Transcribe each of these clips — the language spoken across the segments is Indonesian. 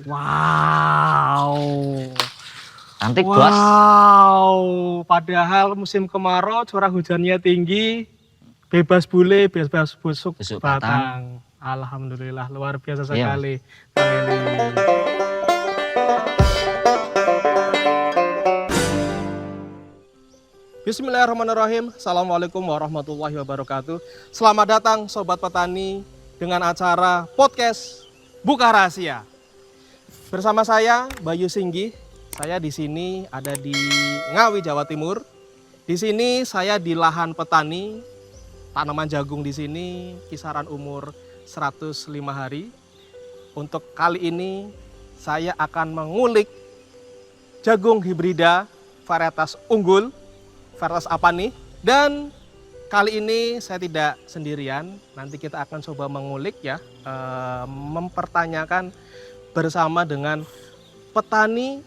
Wow. Cantik, Bos. Wow. Padahal musim kemarau curah hujannya tinggi, bebas bule, bebas busuk Busuk batang. Alhamdulillah luar biasa Iya, sekali, Bang Eli. Bismillahirrahmanirrahim. Assalamualaikum warahmatullahi wabarakatuh. Selamat datang Sobat Petani dengan acara podcast Buka Rahasia. Bersama saya Bayu Singgi. Saya di sini ada di Ngawi, Jawa Timur. Di sini saya di lahan petani. Tanaman jagung di sini kisaran umur 105 hari. Untuk kali ini saya akan mengulik jagung hibrida varietas unggul. Varietas apa nih? Dan kali ini saya tidak sendirian. Nanti kita akan coba mengulik ya, mempertanyakan bersama dengan petani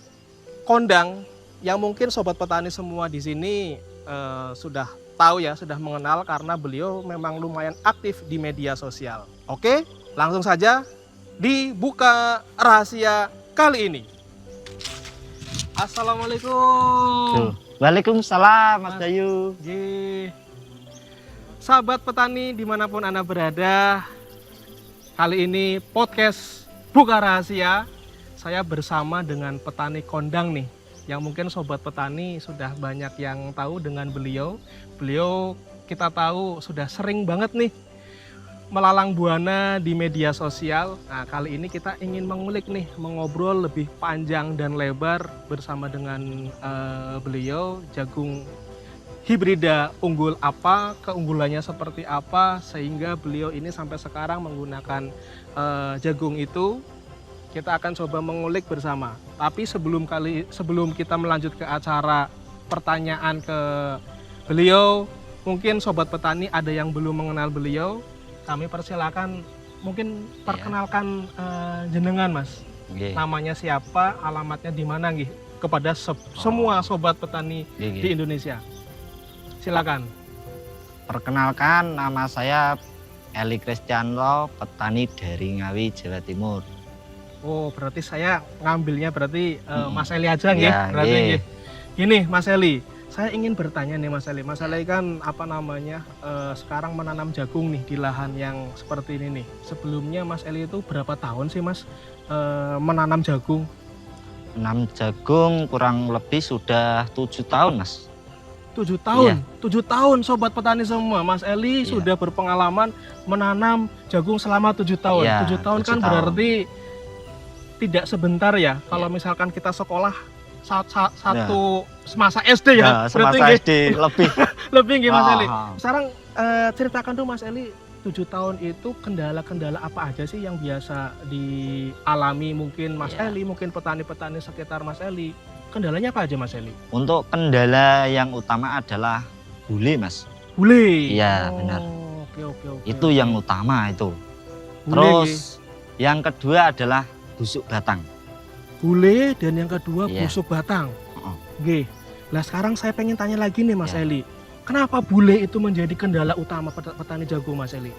kondang yang mungkin sobat petani semua di sini sudah tahu ya, sudah mengenal karena beliau memang lumayan aktif di media sosial. Oke, langsung saja dibuka rahasia kali ini. Assalamualaikum. Waalaikumsalam, Mas Bayu. Sahabat petani dimanapun Anda berada, kali ini podcast Buka Rahasia. Saya bersama dengan petani kondang nih, yang mungkin sobat petani sudah banyak yang tahu dengan beliau. Beliau kita tahu sudah sering banget nih melalang buana di media sosial. Nah, kali ini kita ingin mengulik nih, mengobrol lebih panjang dan lebar bersama dengan beliau, jagung hibrida unggul apa, keunggulannya seperti apa, sehingga beliau ini sampai sekarang menggunakan jagung itu. Kita akan coba mengulik bersama. Tapi sebelum kita melanjut ke acara pertanyaan ke beliau, mungkin sobat petani ada yang belum mengenal beliau. Kami persilakan mungkin perkenalkan jenengan, Mas. Namanya siapa, alamatnya di mana nggih kepada semua sobat petani di Indonesia. Silakan. Perkenalkan, nama saya Eli Kristianto, petani dari Ngawi, Jawa Timur. Oh, berarti saya ngambilnya berarti Mas Eli aja nggih. Ya, berarti nggih. Gini, Mas Eli. Saya ingin bertanya nih Mas Eli. Mas Eli kan sekarang menanam jagung nih di lahan yang seperti ini nih. Sebelumnya Mas Eli itu berapa tahun sih Mas menanam jagung? Menanam jagung kurang lebih sudah 7 tahun, Mas. 7 tahun? Iya. 7 tahun sobat petani semua. Mas Eli sudah berpengalaman menanam jagung selama 7 tahun. Iya, 7 tahun kan berarti tidak sebentar ya. Kalau misalkan kita sekolah satu semasa SD ya, semasa SD lebih nggih Mas Eli. Sekarang ceritakan tuh Mas Eli, 7 tahun itu kendala-kendala apa aja sih yang biasa dialami mungkin Mas Eli, mungkin petani-petani sekitar Mas Eli. Kendalanya apa aja Mas Eli? Untuk kendala yang utama adalah bule, Mas. Bule? Iya, benar. Oke. Itu yang utama itu. Bule, terus yang kedua adalah busuk batang. Bule dan yang kedua busuk batang. Oke. Nah sekarang saya pengen tanya lagi nih Mas Eli. Kenapa bule itu menjadi kendala utama petani jagung Mas Eli?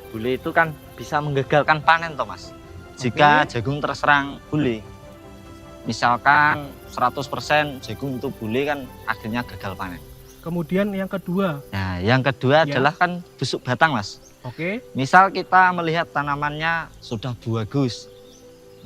Bule itu kan bisa menggagalkan panen toh Mas. Jika jagung terserang bule. Misalkan 100% jagung itu bule kan akhirnya gagal panen. Kemudian yang kedua? Nah yang kedua adalah kan busuk batang Mas. Oke. Misal kita melihat tanamannya sudah bagus.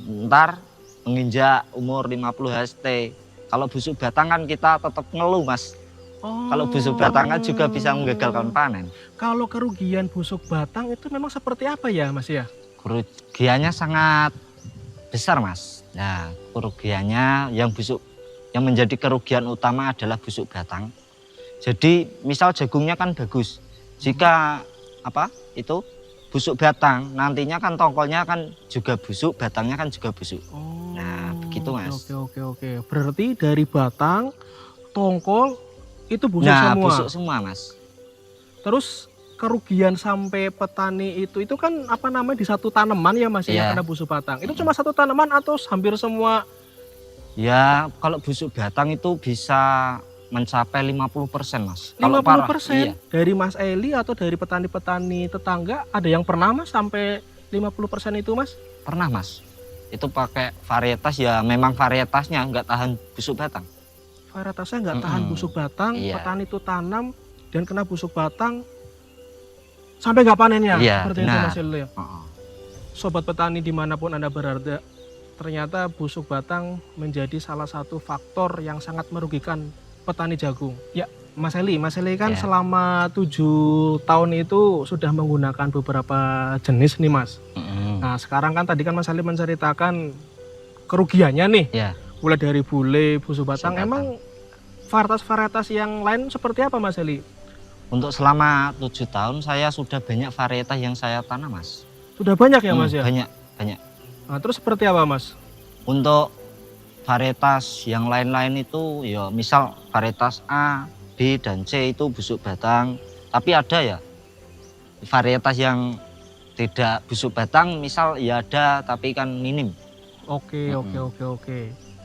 Ntar menginjak umur 50 HST. Kalau busuk batang kan kita tetap ngeluh Mas. Kalau busuk batang kan juga bisa menggagalkan panen. Kalau kerugian busuk batang itu memang seperti apa ya Mas ya? Kerugiannya sangat besar Mas. Nah kerugiannya yang menjadi kerugian utama adalah busuk batang. Jadi misal jagungnya kan bagus. Jika busuk batang, nantinya kan tongkolnya kan juga busuk, batangnya kan juga busuk. Nah, begitu Mas. Oke. Berarti dari batang, tongkol itu busuk semua. Nah, busuk semua Mas. Terus kerugian sampai petani itu kan di satu tanaman ya Mas yang kena busuk batang. Itu cuma satu tanaman atau hampir semua? Ya, kalau busuk batang itu bisa mencapai 50% Mas. 50% dari Mas Eli atau dari petani-petani tetangga ada yang pernah Mas sampai 50% itu Mas? Pernah Mas. Itu pakai varietas ya memang varietasnya nggak tahan busuk batang. Varietasnya nggak tahan busuk batang, Iya. petani itu tanam dan kena busuk batang sampai nggak panennya. Iya, Seperti itu benar. Mas Eli. Heeh. Sobat petani dimanapun Anda berada, ternyata busuk batang menjadi salah satu faktor yang sangat merugikan petani jagung. Ya, Mas Eli kan Ya. selama 7 tahun itu sudah menggunakan beberapa jenis nih Mas. Nah sekarang kan tadi kan Mas Eli menceritakan kerugiannya nih, Ya, mulai dari bule, busuk batang. Busuk batang. Emang varietas-varietas yang lain seperti apa Mas Eli? untuk selama 7 tahun saya sudah banyak varietas yang saya tanam, Mas. Sudah banyak ya Mas ya? Banyak. Nah, terus seperti apa Mas? Untuk varietas yang lain-lain itu ya misal varietas A, B, dan C itu busuk batang. Tapi ada ya varietas yang tidak busuk batang, misal ya ada tapi kan minim. Oke.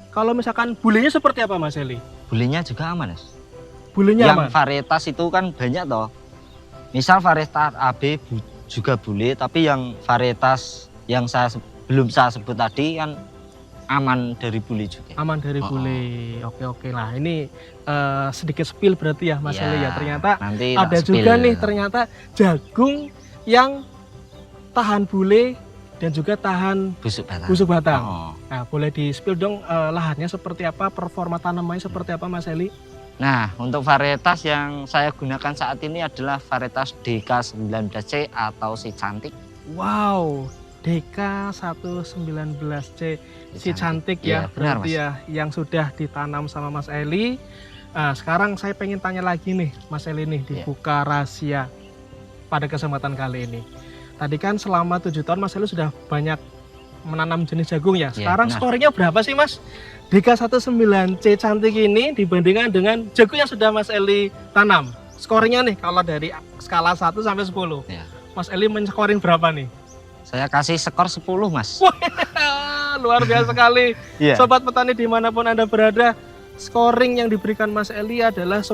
Kalau misalkan bulenya seperti apa Mas Eli? Bulenya juga aman, Mas. Bulenya Yang aman? varietas itu kan banyak toh. Misal varietas AB juga bule, tapi yang varietas yang belum saya sebut tadi kan aman dari bule juga. Aman dari Oh. bule. Oke. Nah ini sedikit spill berarti ya Mas Eli ya. Ternyata nanti ada tak juga spill. nih ternyata jagung yang tahan bule dan juga tahan busuk batang. busuk batang. Oh. Nah boleh di spill dong lahannya seperti apa, performa tanamannya seperti apa Mas Eli? Nah, untuk varietas yang saya gunakan saat ini adalah varietas DK19C atau si cantik. Wow, DK119C si cantik Iya, ya, benar, berarti Mas. ya yang sudah ditanam sama Mas Eli. Nah, sekarang saya pengen tanya lagi nih Mas Eli nih di Iya. Buka Rahasia pada kesempatan kali ini. Tadi kan selama 7 tahun Mas Eli sudah banyak menanam jenis jagung ya. Iya, Sekarang benar. skornya berapa sih Mas? DK19C cantik ini dibandingkan dengan jagung yang sudah Mas Eli tanam. Skornya nih kalau dari skala 1 sampai 10. Iya. Mas Eli menskorin berapa nih? Saya kasih skor 10, Mas. Luar biasa sekali. Iya. Sobat petani dimanapun Anda berada, scoring yang diberikan Mas Eli adalah 10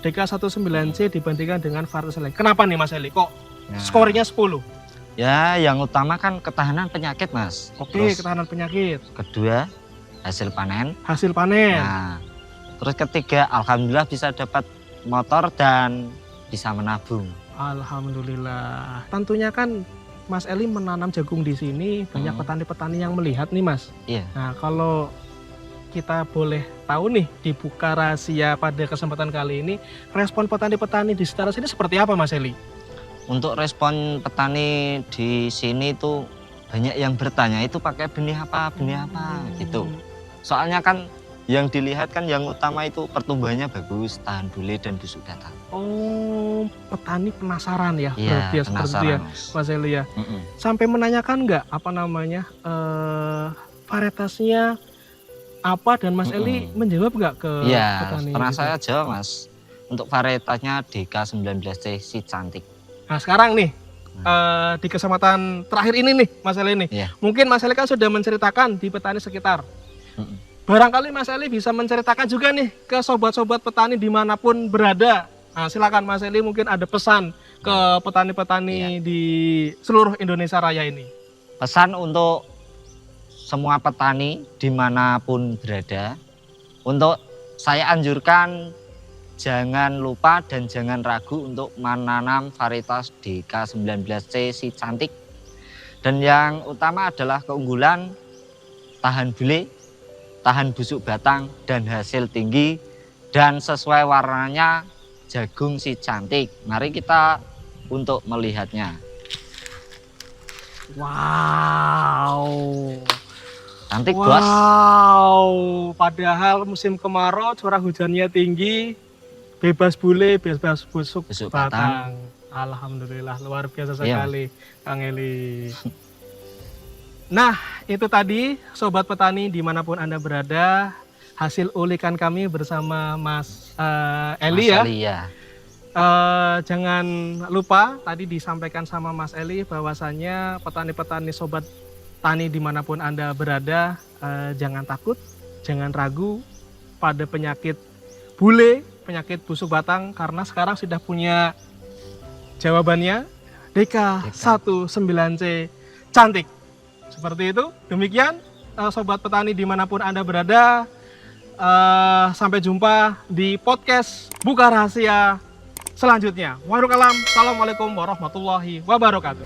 DK19C dibandingkan dengan varietas lain. Kenapa nih Mas Eli? Kok Nah, skornya 10? ya, yang utama kan ketahanan penyakit, Mas. Oke, Terus ketahanan penyakit, kedua, hasil panen. hasil panen. Nah, terus ketiga, alhamdulillah bisa dapat motor dan bisa menabung. Alhamdulillah. Tentunya kan Mas Eli menanam jagung di sini, banyak petani-petani yang melihat nih Mas. Iya. Nah, kalau kita boleh tahu nih di Buka Rahasia pada kesempatan kali ini, respon petani-petani di sekitar sini seperti apa Mas Eli? Untuk respon petani di sini itu banyak yang bertanya itu pakai benih apa gitu. Soalnya kan yang dilihat kan yang utama itu pertumbuhannya bagus, tahan bule dan busuk batang. Oh, petani penasaran ya, Iya, berarti ya seperti itu ya, penasaran, Mas. Mas Eli ya. Mm-mm. Sampai menanyakan nggak apa namanya varietasnya apa dan Mas Eli menjawab nggak ke Iya, petani? pernah gitu? saya jawab, Mas. Untuk varietasnya DK19C si cantik. Nah sekarang nih di kesempatan terakhir ini nih Mas Eli nih, Iya. mungkin Mas Eli kan sudah menceritakan di petani sekitar. Mm-mm. Barangkali Mas Eli bisa menceritakan juga nih ke sobat-sobat petani dimanapun berada. Nah, silakan Mas Eli mungkin ada pesan ke petani-petani di seluruh Indonesia Raya ini. Pesan untuk semua petani dimanapun berada, untuk saya anjurkan jangan lupa dan jangan ragu untuk menanam varietas DK19C si cantik. Dan yang utama adalah keunggulan tahan bule, tahan busuk batang, dan hasil tinggi, dan sesuai warnanya jagung si cantik. Mari kita untuk melihatnya. Wow. Cantik, Bos. Wow. Padahal musim kemarau curah hujannya tinggi, bebas bule, bebas busuk Busuk batang. Alhamdulillah luar biasa Iya. sekali Kang Eli. Nah, itu tadi sobat petani dimanapun Anda berada, hasil ulikan kami bersama Mas Eli Mas ya. Eli, ya. Jangan lupa tadi disampaikan sama Mas Eli bahwasannya petani-petani sobat tani dimanapun Anda berada, jangan takut, jangan ragu pada penyakit bule, penyakit busuk batang, karena sekarang sudah punya jawabannya DK19C cantik. Seperti itu. Demikian sobat petani dimanapun Anda berada. Sampai jumpa di podcast Buka Rahasia selanjutnya. Assalamualaikum warahmatullahi wabarakatuh.